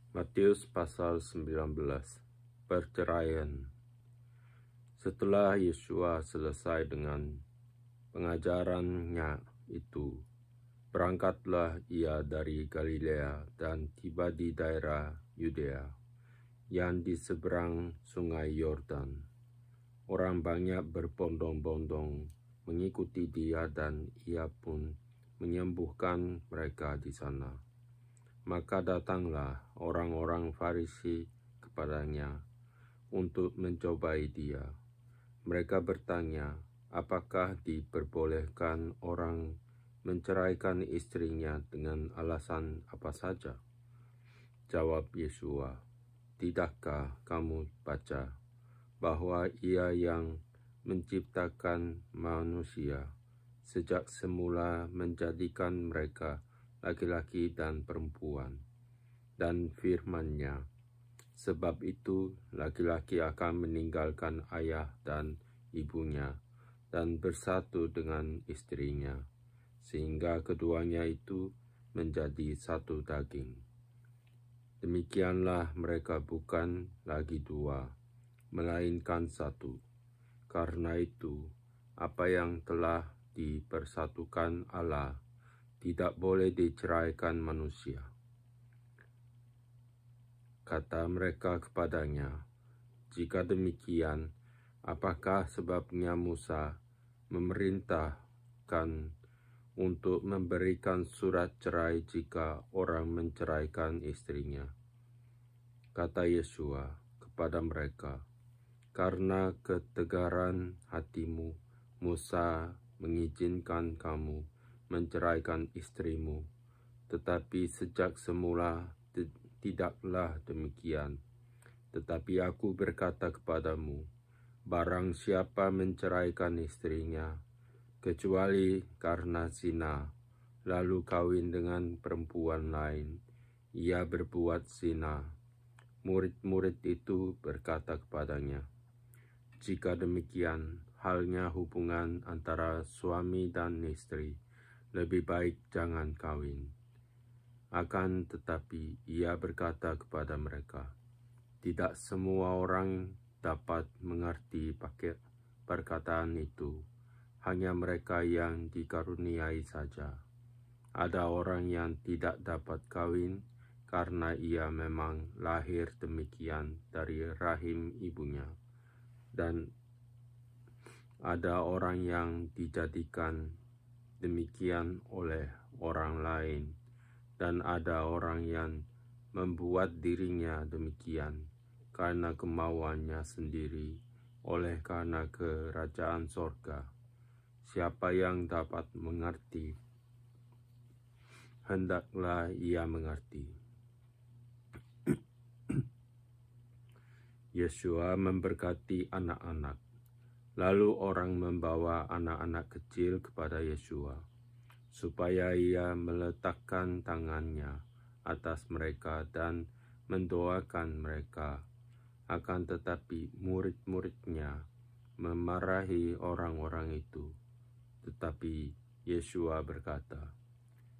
Matius pasal 19. Perceraian. Setelah Yesua selesai dengan pengajarannya itu, berangkatlah ia dari Galilea dan tiba di daerah Yudea yang di seberang sungai Yordan. Orang banyak berbondong-bondong mengikuti dia dan ia pun menyembuhkan mereka di sana. Maka datanglah orang-orang Farisi kepadanya untuk mencobai dia. Mereka bertanya, apakah diperbolehkan orang menceraikan istrinya dengan alasan apa saja? Jawab Yesua, tidakkah kamu baca bahwa Ia yang menciptakan manusia sejak semula menjadikan mereka laki-laki dan perempuan, dan firman-Nya, sebab itu laki-laki akan meninggalkan ayah dan ibunya dan bersatu dengan istrinya, sehingga keduanya itu menjadi satu daging. Demikianlah mereka bukan lagi dua, melainkan satu. Karena itu, apa yang telah dipersatukan Allah tidak boleh diceraikan manusia. Kata mereka kepadanya, jika demikian, apakah sebabnya Musa memerintahkan untuk memberikan surat cerai jika orang menceraikan istrinya? Kata Yesua kepada mereka, karena ketegaran hatimu, Musa mengizinkan kamu menceraikan istrimu, tetapi sejak semula tidaklah demikian. Tetapi aku berkata kepadamu, barang siapa menceraikan istrinya, kecuali karena zina, lalu kawin dengan perempuan lain, ia berbuat zina. Murid-murid itu berkata kepadanya, jika demikian, halnya hubungan antara suami dan istri, lebih baik jangan kawin. Akan tetapi ia berkata kepada mereka, tidak semua orang dapat mengerti perkataan itu, hanya mereka yang dikaruniai saja. Ada orang yang tidak dapat kawin karena ia memang lahir demikian dari rahim ibunya, dan ada orang yang dijadikan demikian oleh orang lain, dan ada orang yang membuat dirinya demikian karena kemauannya sendiri, oleh karena kerajaan sorga. Siapa yang dapat mengerti, hendaklah ia mengerti. Yesua memberkati anak-anak. Lalu orang membawa anak-anak kecil kepada Yesua, supaya ia meletakkan tangannya atas mereka dan mendoakan mereka. Akan tetapi murid-muridnya memarahi orang-orang itu. Tetapi Yesua berkata,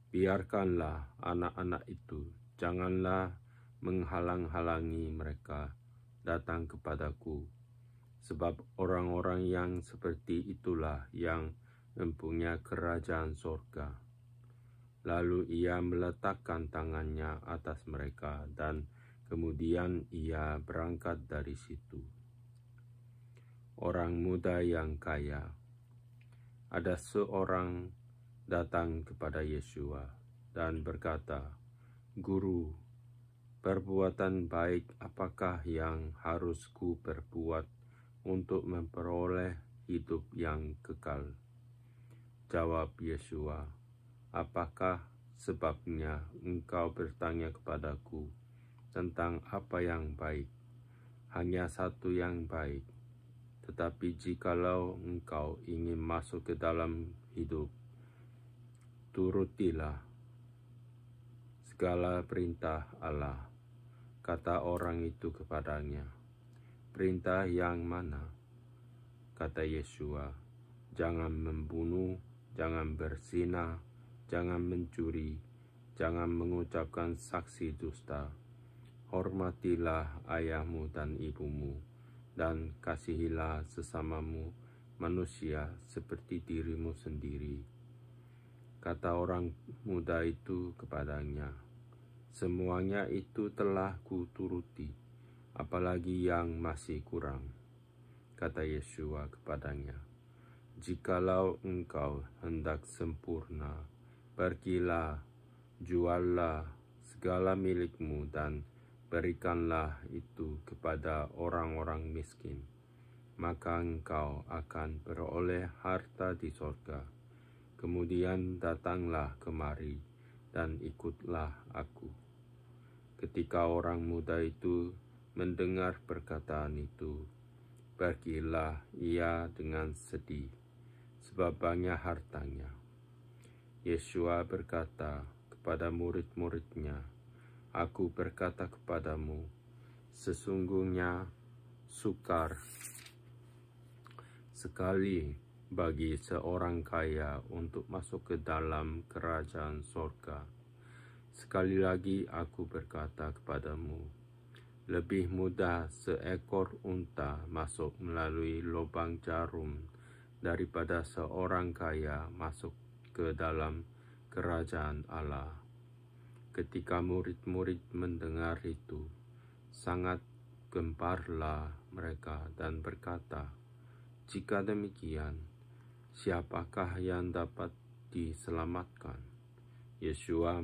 biarkanlah anak-anak itu, janganlah menghalang-halangi mereka datang kepadaku, sebab orang-orang yang seperti itulah yang mempunyai kerajaan sorga. Lalu ia meletakkan tangannya atas mereka dan kemudian ia berangkat dari situ. Orang muda yang kaya. Ada seorang datang kepada Yesua dan berkata, Guru, perbuatan baik apakah yang harus ku perbuat untuk memperoleh hidup yang kekal? Jawab Yesua, apakah sebabnya engkau bertanya kepadaku tentang apa yang baik? Hanya satu yang baik. Tetapi jikalau engkau ingin masuk ke dalam hidup, turutilah segala perintah Allah. Kata orang itu kepadanya, perintah yang mana? Kata Yesua, jangan membunuh, jangan berzina, jangan mencuri, jangan mengucapkan saksi dusta, hormatilah ayahmu dan ibumu, dan kasihilah sesamamu manusia seperti dirimu sendiri. Kata orang muda itu kepadanya, semuanya itu telah kuturuti, apalagi yang masih kurang. Kata Yeshua kepadanya, jikalau engkau hendak sempurna, pergilah, juallah segala milikmu dan berikanlah itu kepada orang-orang miskin, maka engkau akan beroleh harta di sorga. Kemudian datanglah kemari dan ikutlah aku. Ketika orang muda itu mendengar perkataan itu, pergilah ia dengan sedih, sebab banyak hartanya. Yeshua berkata kepada murid-muridnya, Aku berkata kepadamu, sesungguhnya sukar sekali bagi seorang kaya untuk masuk ke dalam kerajaan sorga. Sekali lagi aku berkata kepadamu, lebih mudah seekor unta masuk melalui lubang jarum daripada seorang kaya masuk ke dalam kerajaan Allah. Ketika murid-murid mendengar itu, sangat gemparlah mereka dan berkata, jika demikian, siapakah yang dapat diselamatkan? Yeshua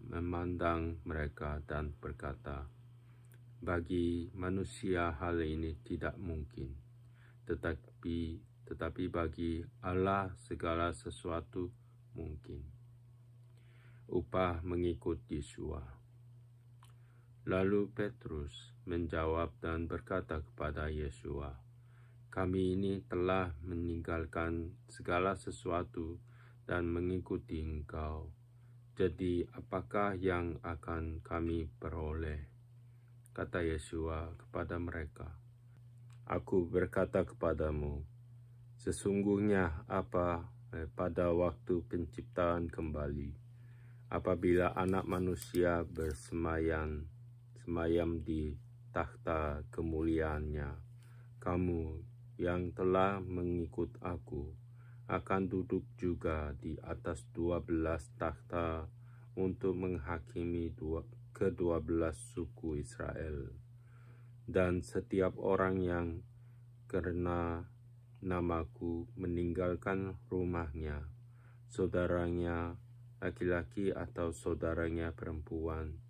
memandang mereka dan berkata, bagi manusia hal ini tidak mungkin, tetapi bagi Allah segala sesuatu mungkin. Upah mengikut Yeshua. Lalu Petrus menjawab dan berkata kepada Yeshua, kami ini telah meninggalkan segala sesuatu dan mengikuti Engkau. Jadi apakah yang akan kami peroleh? Kata Yeshua kepada mereka, Aku berkata kepadamu, sesungguhnya pada waktu penciptaan kembali, apabila anak manusia bersemayam di takhta kemuliaannya, kamu yang telah mengikut aku akan duduk juga di atas 12 takhta untuk menghakimi ke-12 suku Israel. Dan setiap orang yang karena namaku meninggalkan rumahnya, saudaranya laki-laki atau saudaranya perempuan,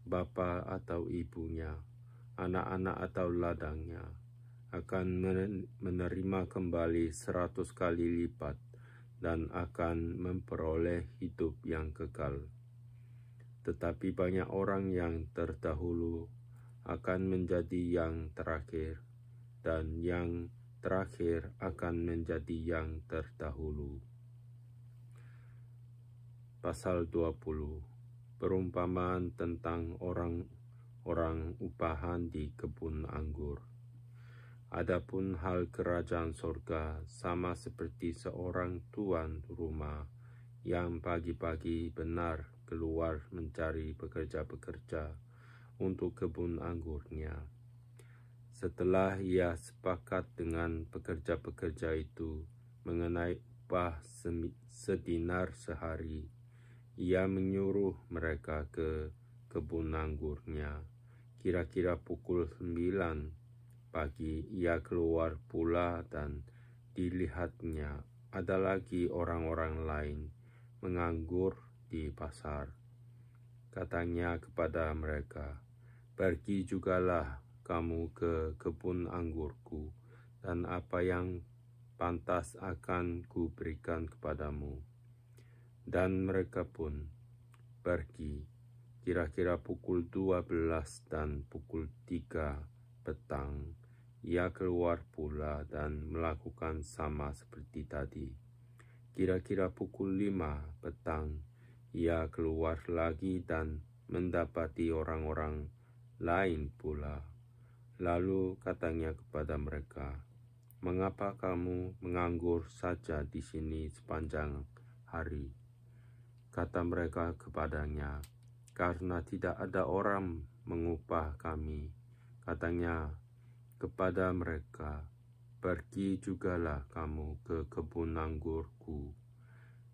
bapa atau ibunya, anak-anak atau ladangnya, akan menerima kembali 100 kali lipat dan akan memperoleh hidup yang kekal. Tetapi banyak orang yang terdahulu akan menjadi yang terakhir, dan yang terakhir akan menjadi yang terdahulu. Pasal 20. Perumpamaan tentang orang upahan di kebun anggur. Adapun hal kerajaan sorga sama seperti seorang tuan rumah yang pagi-pagi benar keluar mencari pekerja-pekerja untuk kebun anggurnya. Setelah ia sepakat dengan pekerja-pekerja itu mengenai upah sedinar sehari, ia menyuruh mereka ke kebun anggurnya. Kira-kira pukul 9 pagi ia keluar pula dan dilihatnya ada lagi orang-orang lain menganggur di pasar. Katanya kepada mereka, pergi jugalah kamu ke kebun anggurku, dan apa yang pantas akan kuberikan kepadamu. Dan mereka pun pergi. Kira-kira pukul 12 dan pukul 3 petang, ia keluar pula dan melakukan sama seperti tadi. Kira-kira pukul 5 petang, ia keluar lagi dan mendapati orang-orang lain pula. Lalu katanya kepada mereka, mengapa kamu menganggur saja di sini sepanjang hari? Kata mereka kepadanya, karena tidak ada orang mengupah kami. Katanya kepada mereka, pergi jugalah kamu ke kebun anggurku.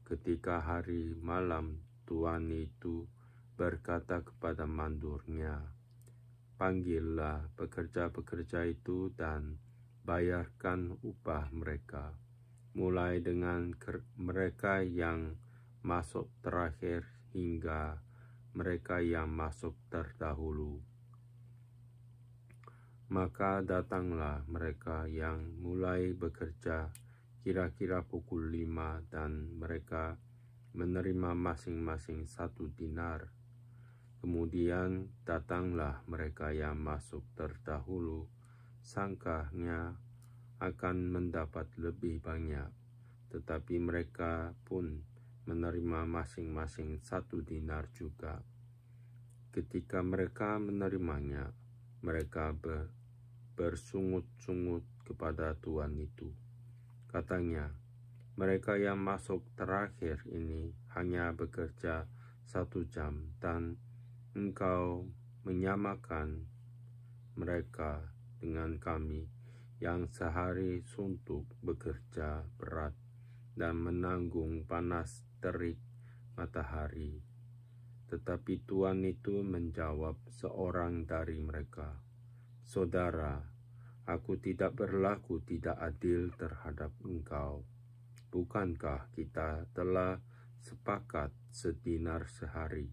Ketika hari malam, tuan itu berkata kepada mandornya, panggillah pekerja-pekerja itu dan bayarkan upah mereka, mulai dengan mereka yang masuk terakhir hingga mereka yang masuk terdahulu. Maka datanglah mereka yang mulai bekerja kira-kira pukul 5 dan mereka menerima masing-masing 1 dinar. Kemudian datanglah mereka yang masuk terdahulu, sangkanya akan mendapat lebih banyak, tetapi mereka pun menerima masing-masing 1 dinar juga. Ketika mereka menerimanya, mereka bersungut-sungut kepada tuan itu. Katanya, mereka yang masuk terakhir ini hanya bekerja 1 jam dan engkau menyamakan mereka dengan kami yang sehari suntuk bekerja berat dan menanggung panas terik matahari. Tetapi tuan itu menjawab seorang dari mereka, saudara, aku tidak berlaku tidak adil terhadap engkau. Bukankah kita telah sepakat 1 dinar sehari?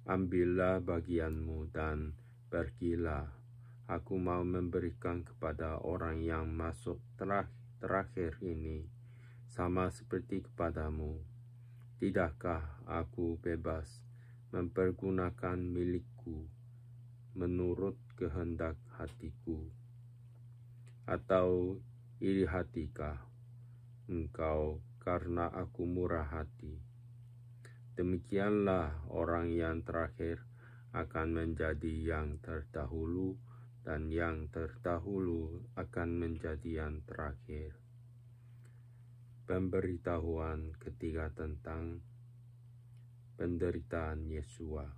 Ambillah bagianmu dan pergilah. Aku mau memberikan kepada orang yang masuk terakhir ini sama seperti kepadamu. Tidakkah aku bebas mempergunakan milikku menurut kehendak hatiku? Atau iri hatikah engkau karena aku murah hati? Demikianlah orang yang terakhir akan menjadi yang terdahulu, dan yang terdahulu akan menjadi yang terakhir. Pemberitahuan ketiga tentang penderitaan Yesua.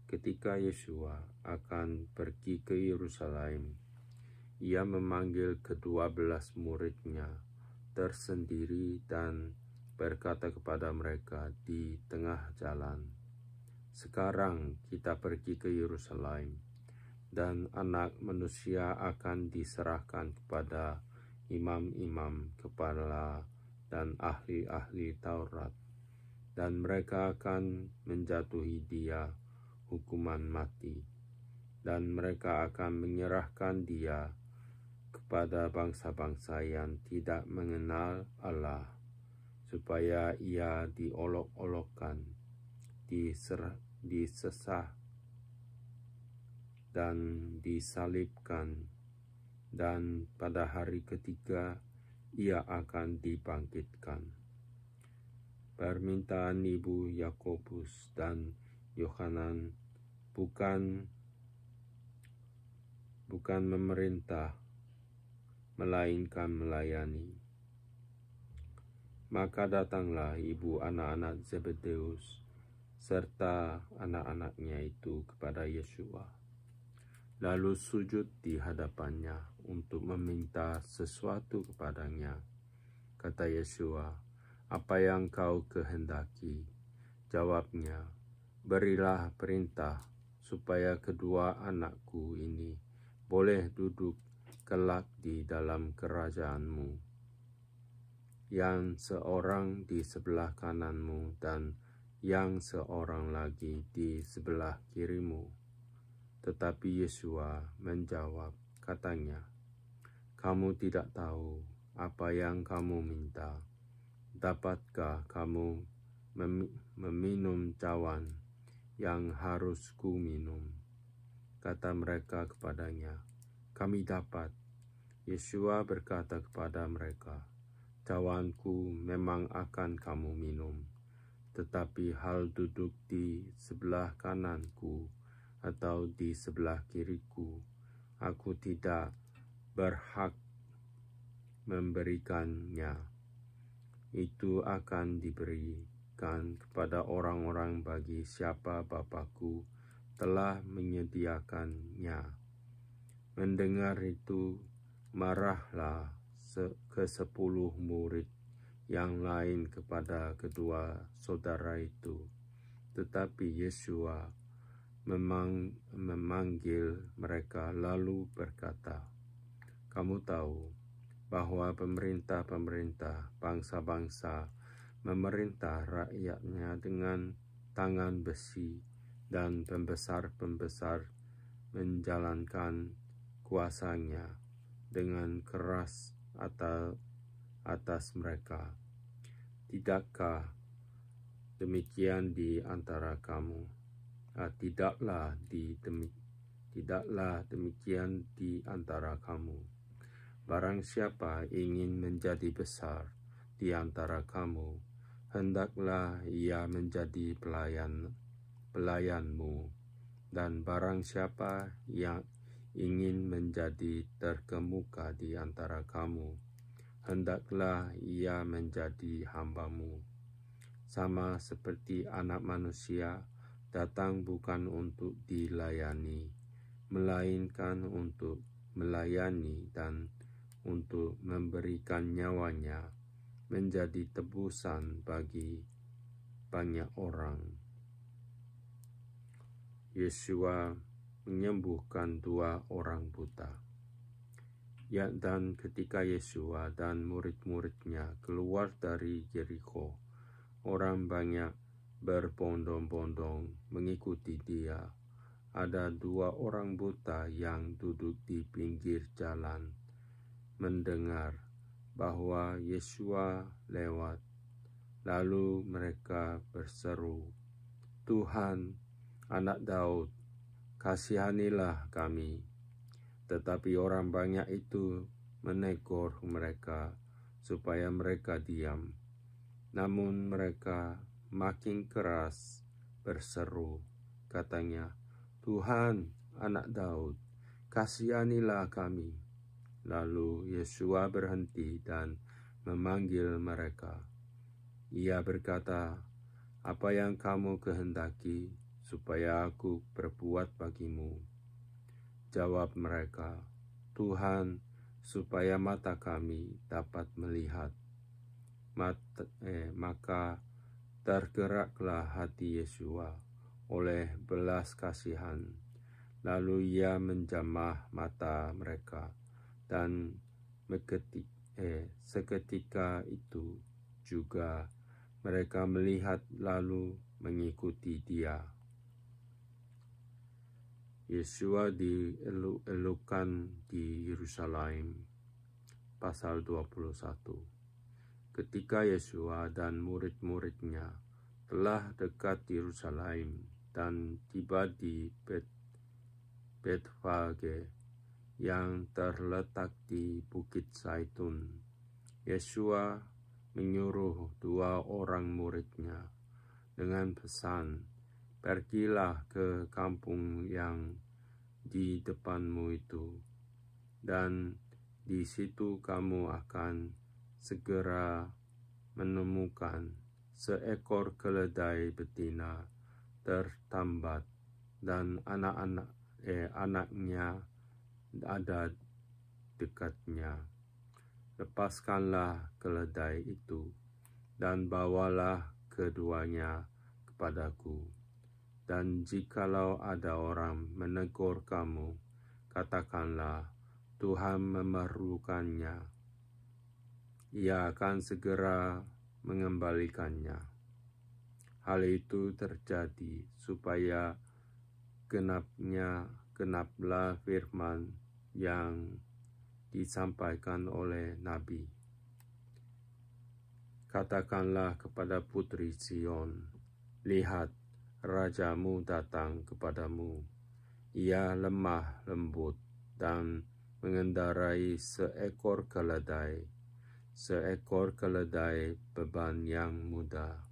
Ketika Yesua akan pergi ke Yerusalem, ia memanggil ke-12 muridnya tersendiri dan berkata kepada mereka di tengah jalan, sekarang kita pergi ke Yerusalem, dan Anak Manusia akan diserahkan kepada imam-imam kepala dan ahli-ahli Taurat, dan mereka akan menjatuhi dia hukuman mati, dan mereka akan menyerahkan dia kepada bangsa-bangsa yang tidak mengenal Allah, supaya ia diolok-olokkan, disesah, dan disalibkan, dan pada hari ketiga ia akan dibangkitkan. Permintaan ibu Yakobus dan Yohanan bukan memerintah, melainkan melayani. Maka datanglah ibu anak-anak Zebedeus serta anak-anaknya itu kepada Yesua, lalu sujud di hadapannya untuk meminta sesuatu kepadanya. Kata Yesua, apa yang kau kehendaki? Jawabnya, berilah perintah supaya kedua anakku ini boleh duduk kelak di dalam kerajaanmu, yang seorang di sebelah kananmu dan yang seorang lagi di sebelah kirimu. Tetapi Yesua menjawab, katanya, kamu tidak tahu apa yang kamu minta. Dapatkah kamu meminum cawan yang harus ku minum? Kata mereka kepadanya, kami dapat. Yesua berkata kepada mereka, cawanku memang akan kamu minum, tetapi hal duduk di sebelah kananku atau di sebelah kiriku, aku tidak berhak memberikannya. Itu akan diberi berikan kepada orang-orang bagi siapa Bapa-Ku telah menyediakannya. Mendengar itu, marahlah ke-10 murid yang lain kepada kedua saudara itu. Tetapi Yesua memanggil mereka lalu berkata, "Kamu tahu bahwa pemerintah-pemerintah bangsa-bangsa memerintah rakyatnya dengan tangan besi, dan pembesar-pembesar menjalankan kuasanya dengan keras atas mereka. Tidakkah demikian di antara kamu? Tidaklah demikian di antara kamu. Barang siapa ingin menjadi besar di antara kamu, hendaklah ia menjadi pelayanmu. Dan barang siapa yang ingin menjadi terkemuka di antara kamu, hendaklah ia menjadi hambamu. Sama seperti Anak Manusia datang bukan untuk dilayani, melainkan untuk melayani dan untuk memberikan nyawanya menjadi tebusan bagi banyak orang." Yesua menyembuhkan 2 orang buta. Dan ketika Yesua dan murid-muridnya keluar dari Yerikho, orang banyak berbondong-bondong mengikuti dia. Ada 2 orang buta yang duduk di pinggir jalan, mendengar bahwa Yesua lewat. Lalu mereka berseru, "Tuhan, Anak Daud, kasihanilah kami." Tetapi orang banyak itu menegur mereka supaya mereka diam. Namun mereka makin keras berseru, katanya, "Tuhan, Anak Daud, kasihanilah kami." Lalu Yesua berhenti dan memanggil mereka. Ia berkata, "Apa yang kamu kehendaki supaya aku berbuat bagimu?" Jawab mereka, "Tuhan, supaya mata kami dapat melihat." Maka tergeraklah hati Yesua oleh belas kasihan. Lalu ia menjamah mata mereka, dan seketika itu juga mereka melihat lalu mengikuti dia. Yesua dieluk-elukan di Yerusalem. Pasal 21. Ketika Yesua dan murid-muridnya telah dekat Yerusalem dan tiba di Betfage yang terletak di Bukit Zaitun, Yesua menyuruh 2 orang muridnya dengan pesan, "Pergilah ke kampung yang di depanmu itu, dan di situ kamu akan segera menemukan seekor keledai betina tertambat dan anaknya ada dekatnya. Lepaskanlah keledai itu dan bawalah keduanya kepadaku. Dan jikalau ada orang menegur kamu, katakanlah, Tuhan memerlukannya. Ia akan segera mengembalikannya." Hal itu terjadi supaya genaplah firman yang disampaikan oleh Nabi. "Katakanlah kepada putri Sion, lihat, rajamu datang kepadamu. Ia lemah lembut dan mengendarai seekor keledai beban yang mudah."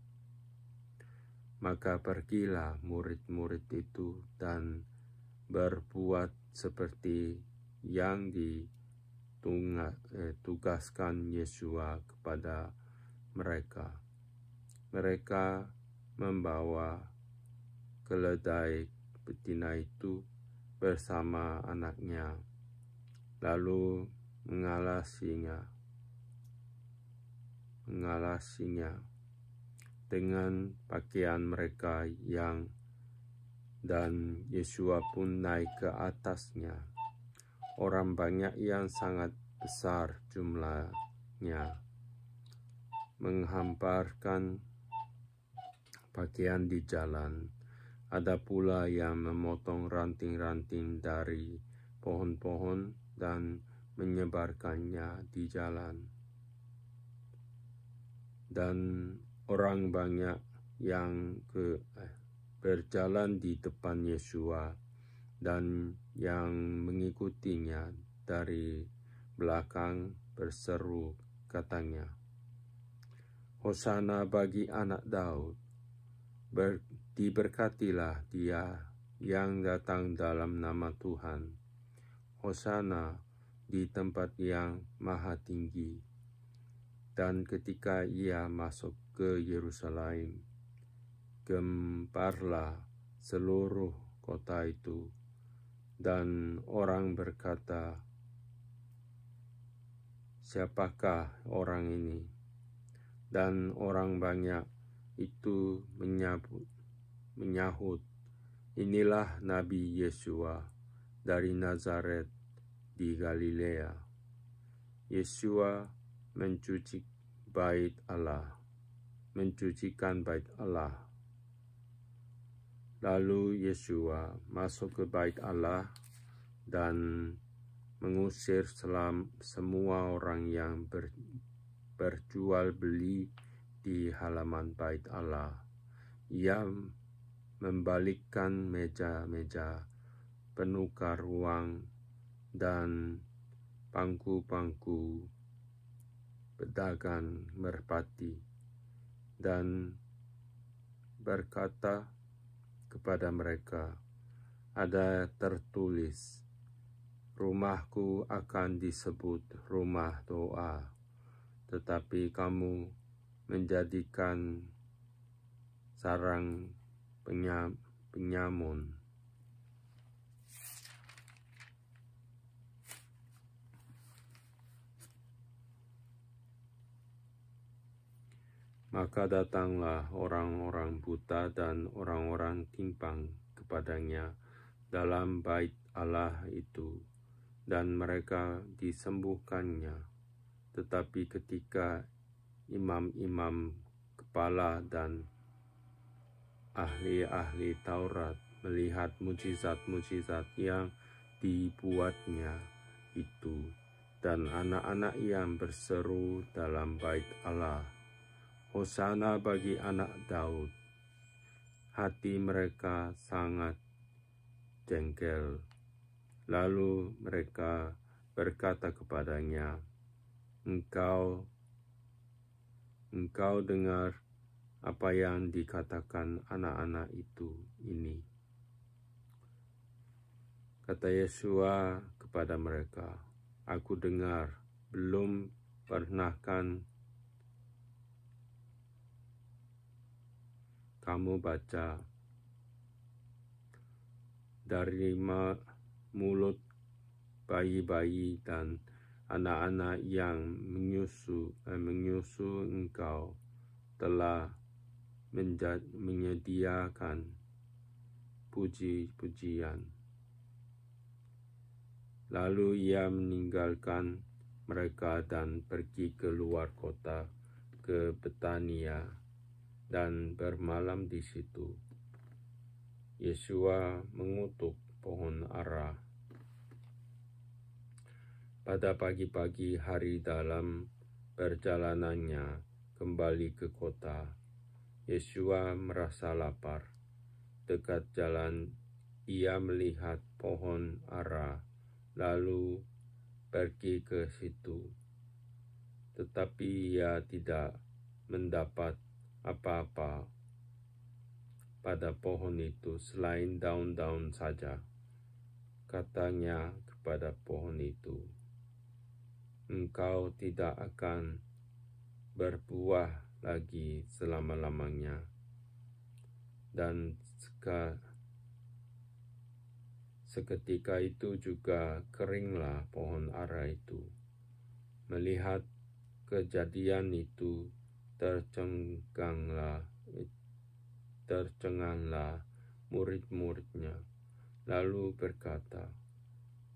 Maka pergilah murid-murid itu dan berbuat seperti yang ditugaskan Yesua kepada mereka. mereka membawa keledai betina itu bersama anaknya, lalu mengalasinya dengan pakaian mereka dan Yesua pun naik ke atasnya. Orang banyak yang sangat besar jumlahnya menghamparkan pakaian di jalan. Ada pula yang memotong ranting-ranting dari pohon-pohon dan menyebarkannya di jalan. Dan orang banyak yang berjalan di depan Yesua dan yang mengikutinya dari belakang berseru, katanya, "Hosana bagi anak Daud, diberkatilah dia yang datang dalam nama Tuhan. Hosana di tempat yang maha tinggi." Dan ketika ia masuk ke Yerusalem, gemparlah seluruh kota itu, dan orang berkata, "Siapakah orang ini?" Dan orang banyak itu menyahut, "Inilah Nabi Yesua dari Nazaret di Galilea." Yesua mencucikan bait Allah. Lalu Yesua masuk ke bait Allah dan mengusir semua orang yang berjual beli di halaman bait Allah. Ia membalikkan meja-meja penukar uang dan bangku-bangku pedagang merpati, dan berkata kepada mereka, "Ada tertulis, rumahku akan disebut rumah doa, tetapi kamu menjadikan sarang penyamun." Maka datanglah orang-orang buta dan orang-orang timpang kepadanya dalam bait Allah itu, dan mereka disembuhkannya. Tetapi ketika imam-imam kepala dan ahli-ahli Taurat melihat mujizat-mujizat yang dibuatnya itu, dan anak-anak yang berseru dalam bait Allah, "Hosana bagi anak Daud," hati mereka sangat jengkel. Lalu mereka berkata kepadanya, Engkau dengar apa yang dikatakan anak-anak ini?" Kata Yesua kepada mereka, "Aku dengar, belum pernahkah kamu baca, dari mulut bayi-bayi dan anak-anak yang menyusu engkau telah menyediakan puji-pujian." Lalu ia meninggalkan mereka dan pergi ke luar kota ke Betania dan bermalam di situ. Yesua mengutuk pohon ara. Pada pagi-pagi hari dalam perjalanannya kembali ke kota, Yesua merasa lapar. Dekat jalan ia melihat pohon ara, lalu pergi ke situ. Tetapi ia tidak mendapat apa-apa pada pohon itu selain daun-daun saja. Katanya kepada pohon itu, "Engkau tidak akan berbuah lagi selama-lamanya. Dan seketika itu juga keringlah pohon ara itu. Melihat kejadian itu, tercenganglah murid-muridnya, lalu berkata,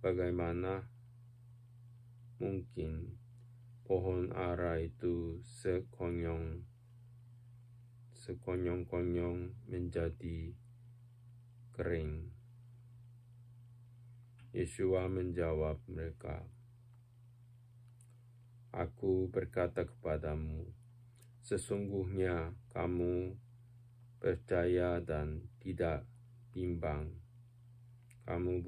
"Bagaimana mungkin pohon ara itu sekonyong-konyong menjadi kering?" Yesus menjawab mereka, "Aku berkata kepadamu, sesungguhnya kamu percaya dan tidak bimbang. Kamu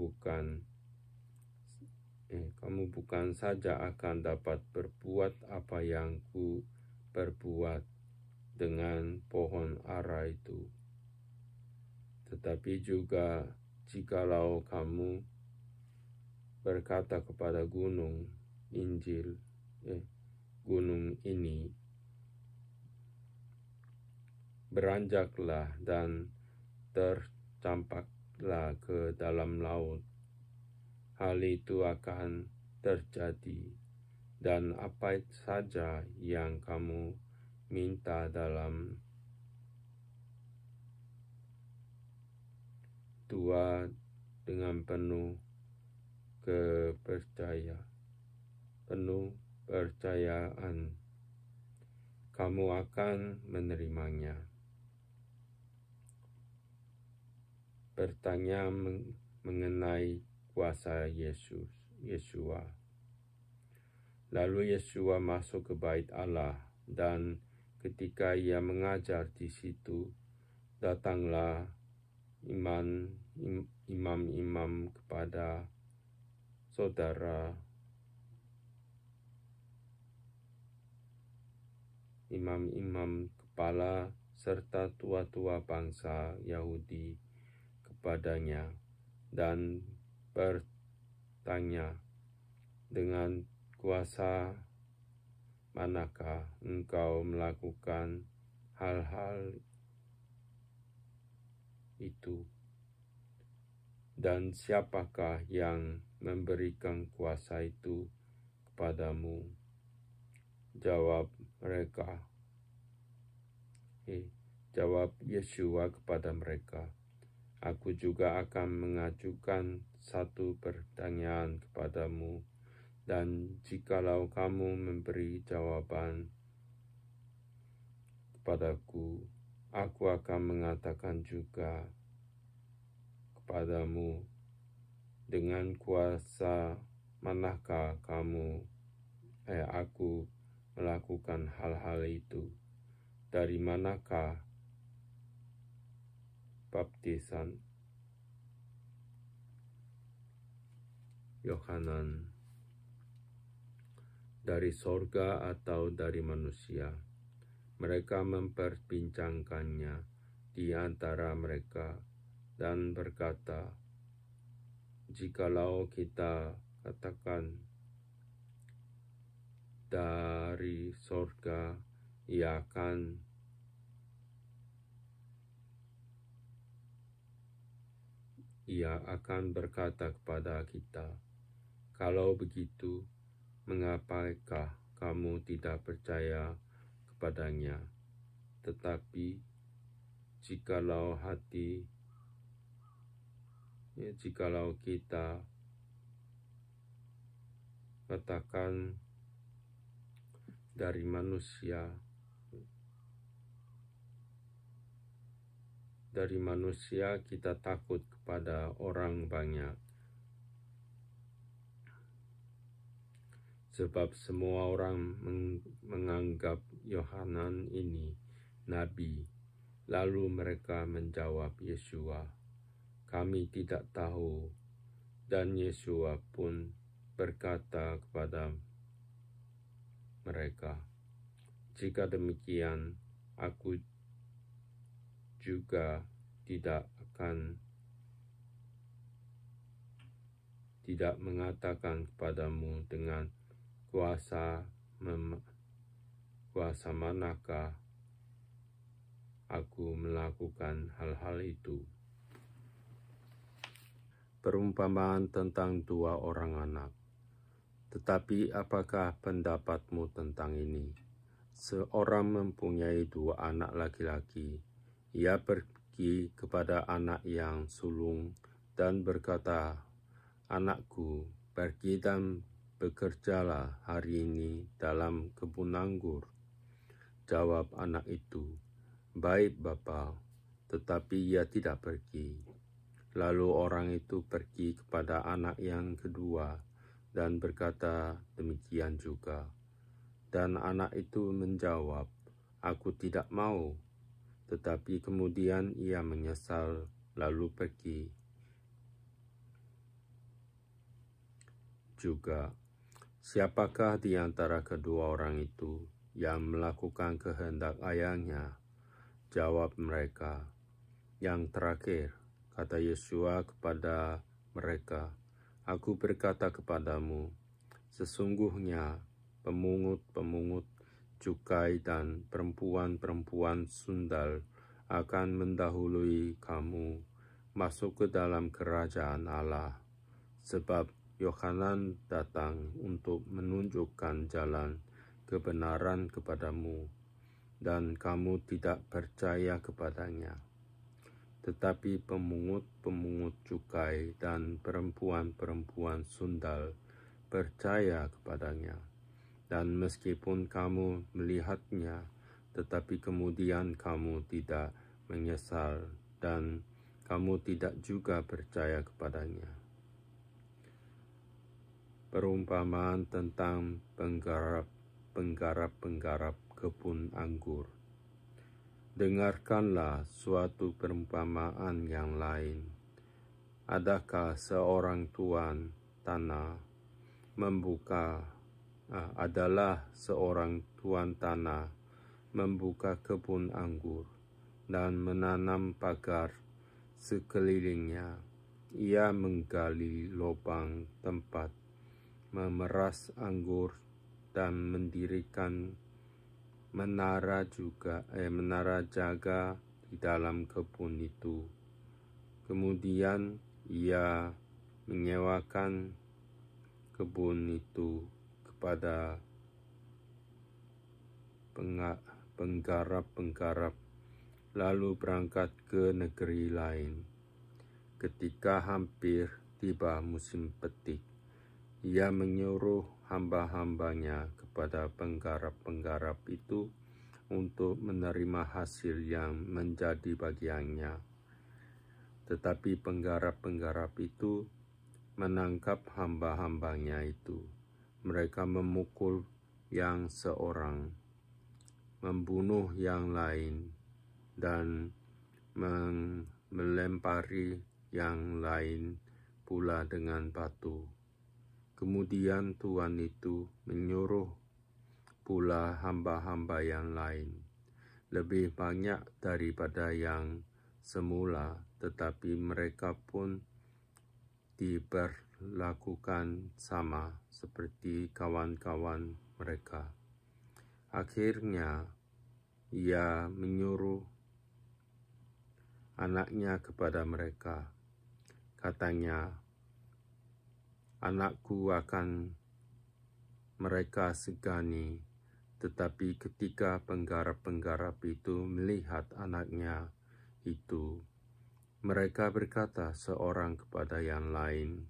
bukan saja akan dapat berbuat apa yang ku perbuat dengan pohon ara itu, tetapi juga jikalau kamu berkata kepada gunung ini, beranjaklah dan tercampaklah ke dalam laut, hal itu akan terjadi, dan apa saja yang kamu minta dalam doa dengan penuh percayaan, kamu akan menerimanya." Pertanyaan mengenai kuasa Yesus. Lalu Yesus masuk ke bait Allah, dan ketika ia mengajar di situ, datanglah imam-imam kepala serta tua-tua bangsa Yahudi kepadanya dan bertanya, "Dengan kuasa manakah engkau melakukan hal-hal itu? Dan siapakah yang memberikan kuasa itu kepadamu?" Jawab Yesus kepada mereka, "Aku juga akan mengajukan satu pertanyaan kepadamu, dan jikalau kamu memberi jawaban kepadaku, aku akan mengatakan juga kepadamu, dengan kuasa manakah aku melakukan hal-hal itu? Dari manakah baptisan Yohanan? Dari sorga atau dari manusia?" Mereka memperbincangkannya di antara mereka dan berkata, "Jikalau kita katakan dari sorga, ia akan berkata kepada kita, 'Kalau begitu, mengapakah kamu tidak percaya kepadanya?' Tetapi jikalau kita katakan dari manusia kita takut kepada orang banyak, sebab semua orang menganggap Yohanan ini nabi." Lalu mereka menjawab Yesus, "Kami tidak tahu." Dan Yesus pun berkata kepada mereka, "Jika demikian, aku juga tidak mengatakan kepadamu dengan kuasa manakah aku melakukan hal-hal itu. Perumpamaan tentang 2 orang anak. Tetapi apakah pendapatmu tentang ini? Seorang mempunyai 2 anak laki-laki. Ia pergi kepada anak yang sulung dan berkata, "Anakku, pergi dan bekerjalah hari ini dalam kebun anggur." Jawab anak itu, "Baik, Bapa," tetapi ia tidak pergi. Lalu orang itu pergi kepada anak yang kedua dan berkata demikian juga. Dan anak itu menjawab, "Aku tidak mau." Tetapi kemudian ia menyesal lalu pergi juga. Siapakah di antara kedua orang itu yang melakukan kehendak ayahnya? Jawab mereka, "Yang terakhir." Kata Yesua kepada mereka, "Aku berkata kepadamu, sesungguhnya pemungut-pemungut cukai dan perempuan-perempuan sundal akan mendahului kamu masuk ke dalam kerajaan Allah. Sebab Yohanan datang untuk menunjukkan jalan kebenaran kepadamu, dan kamu tidak percaya kepadanya. Tetapi pemungut-pemungut cukai dan perempuan-perempuan sundal percaya kepadanya. Dan meskipun kamu melihatnya, tetapi kemudian kamu tidak menyesal dan kamu tidak juga percaya kepadanya." Perumpamaan tentang penggarap-penggarap kebun anggur. Dengarkanlah suatu perumpamaan yang lain. Adakah seorang tuan tanah membuka kebun anggur dan menanam pagar sekelilingnya. Ia menggali lubang tempat memeras anggur dan mendirikan menara jaga di dalam kebun itu. Kemudian ia menyewakan kebun itu kepada penggarap-penggarap, lalu berangkat ke negeri lain. Ketika hampir tiba musim petik, ia menyuruh hamba-hambanya kepada penggarap-penggarap itu untuk menerima hasil yang menjadi bagiannya. Tetapi penggarap-penggarap itu menangkap hamba-hambanya itu. Mereka memukul yang seorang, membunuh yang lain, dan melempari yang lain pula dengan batu. Kemudian Tuhan itu menyuruh pula hamba-hamba yang lain, lebih banyak daripada yang semula, tetapi mereka pun diperlakukan sama seperti kawan-kawan mereka. Akhirnya ia menyuruh anaknya kepada mereka. Katanya, "Anakku akan mereka segani." Tetapi ketika penggarap-penggarap itu melihat anaknya itu, mereka berkata seorang kepada yang lain,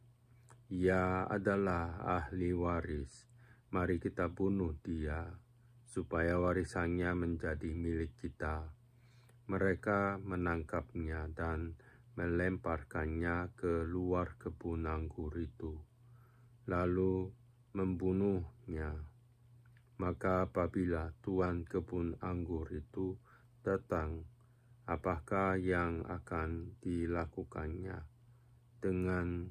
"Ia adalah ahli waris. Mari kita bunuh dia, supaya warisannya menjadi milik kita." Mereka menangkapnya dan melemparkannya ke luar kebun anggur itu, lalu membunuhnya. Maka apabila tuan kebun anggur itu datang, apakah yang akan dilakukannya dengan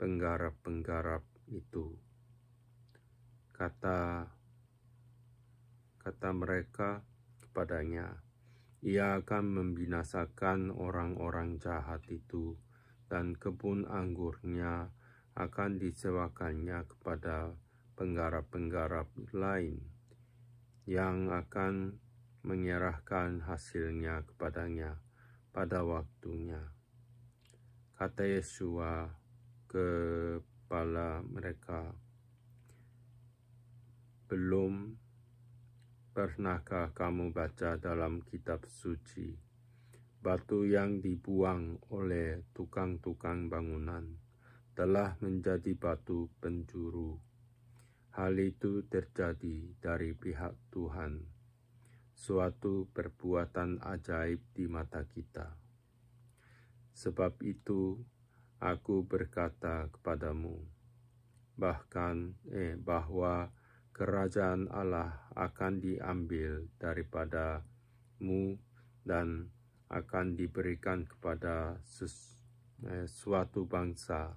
penggarap-penggarap itu? Kata mereka kepadanya, "Ia akan membinasakan orang-orang jahat itu, dan kebun anggurnya akan disewakannya kepada penggarap-penggarap lain yang akan menyerahkan hasilnya kepadanya pada waktunya. Kata Yesua kepada mereka, belum pernahkah kamu baca dalam kitab suci, batu yang dibuang oleh tukang-tukang bangunan telah menjadi batu penjuru. Hal itu terjadi dari pihak Tuhan, suatu perbuatan ajaib di mata kita. Sebab itu, aku berkata kepadamu, bahwa kerajaan Allah akan diambil daripadamu dan akan diberikan kepada suatu bangsa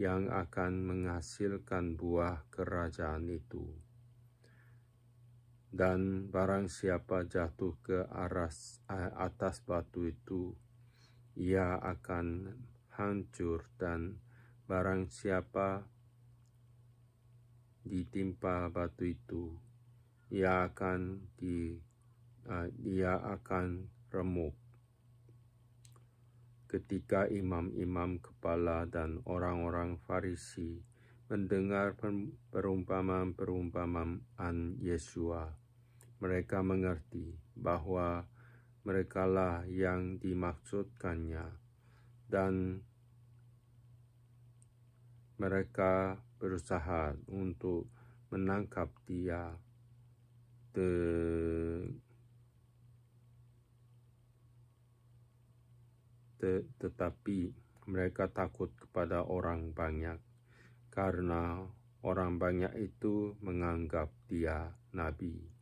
yang akan menghasilkan buah kerajaan itu. Dan barang siapa jatuh ke atas batu itu, ia akan hancur, dan barang siapa ditimpa batu itu, ia akan remuk. Ketika imam-imam kepala dan orang-orang Farisi mendengar perumpamaan Yesua, mereka mengerti bahwa merekalah yang dimaksudkannya, dan mereka berusaha untuk menangkap dia. Tetapi mereka takut kepada orang banyak, karena orang banyak itu menganggap dia nabi.